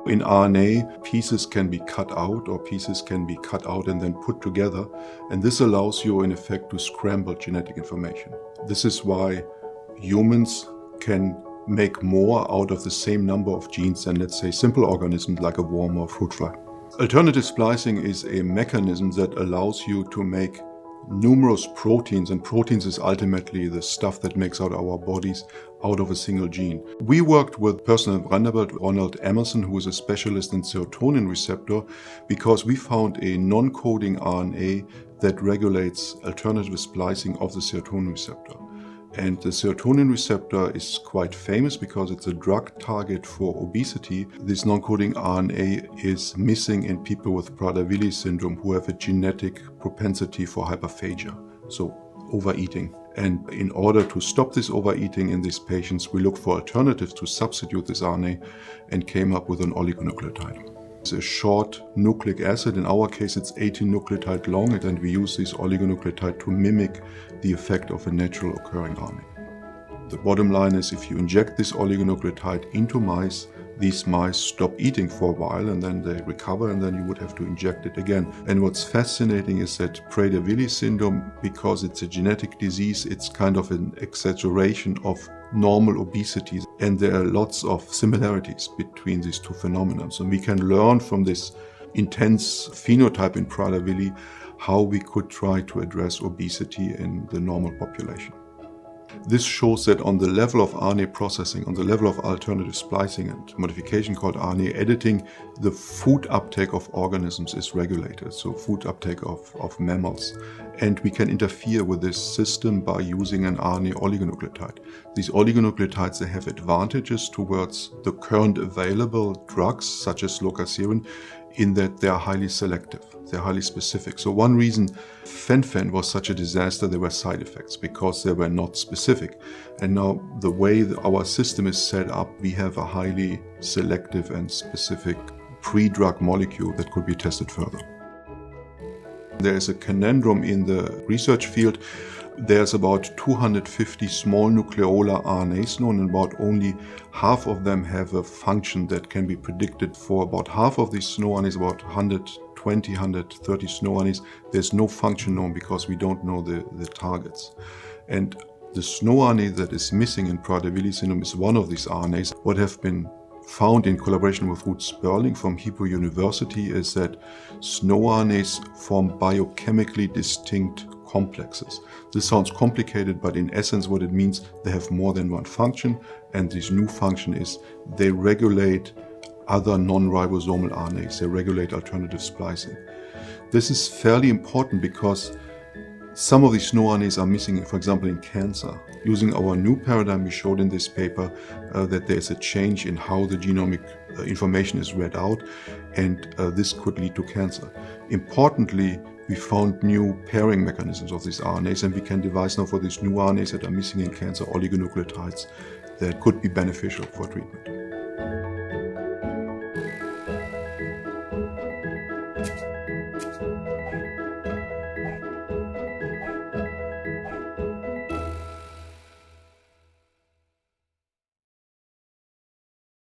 In RNA, pieces can be cut out and then put together, and this allows you in effect to scramble genetic information. This is why humans can make more out of the same number of genes than, let's say, simple organisms like a worm or fruit fly. Alternative splicing is a mechanism that allows you to make numerous proteins, and proteins is ultimately the stuff that makes out our bodies out of a single gene. We worked with a person at Vanderbilt, Ronald Emerson, who is a specialist in serotonin receptor, because we found a non-coding RNA that regulates alternative splicing of the serotonin receptor. And the serotonin receptor is quite famous because it's a drug target for obesity. This non-coding RNA is missing in people with Prader-Willi syndrome who have a genetic propensity for hyperphagia, so overeating. And in order to stop this overeating in these patients, we looked for alternatives to substitute this RNA and came up with an oligonucleotide. It's a short nucleic acid. In our case, it's 18 nucleotide long, and we use this oligonucleotide to mimic the effect of a natural occurring RNA. The bottom line is, if you inject this oligonucleotide into mice, these mice stop eating for a while and then they recover, and then you would have to inject it again. And what's fascinating is that Prader-Willi syndrome, because it's a genetic disease, it's kind of an exaggeration of normal obesity, and there are lots of similarities between these two phenomena. So we can learn from this intense phenotype in Prader-Willi how we could try to address obesity in the normal population. This shows that on the level of RNA processing, on the level of alternative splicing and modification called RNA editing, the food uptake of organisms is regulated, so food uptake of mammals. And we can interfere with this system by using an RNA oligonucleotide. These oligonucleotides, they have advantages towards the current available drugs, such as locasirin, in that they are highly selective, they're highly specific. So one reason fen-phen was such a disaster, there were side effects because they were not specific. And now the way our system is set up, we have a highly selective and specific pre-drug molecule that could be tested further. There is a conundrum in the research field. There's about 250 small nucleolar RNAs known, and about only half of them have a function that can be predicted. For about half of these SNO RNAs, about 120, 130 SNO RNAs, there's no function known because we don't know the targets. And the SNO RNA that is missing in Prader-Willi syndrome is one of these RNAs. What have been found in collaboration with Ruth Sperling from Hebrew University is that SNO RNAs form biochemically distinct complexes. This sounds complicated, but in essence what it means, they have more than one function, and this new function is they regulate other non-ribosomal RNAs, they regulate alternative splicing. This is fairly important because some of these SNO RNAs are missing, for example, in cancer. Using our new paradigm, we showed in this paper that there's a change in how the genomic information is read out, and this could lead to cancer. Importantly, we found new pairing mechanisms of these RNAs, and we can devise now for these new RNAs that are missing in cancer oligonucleotides that could be beneficial for treatment.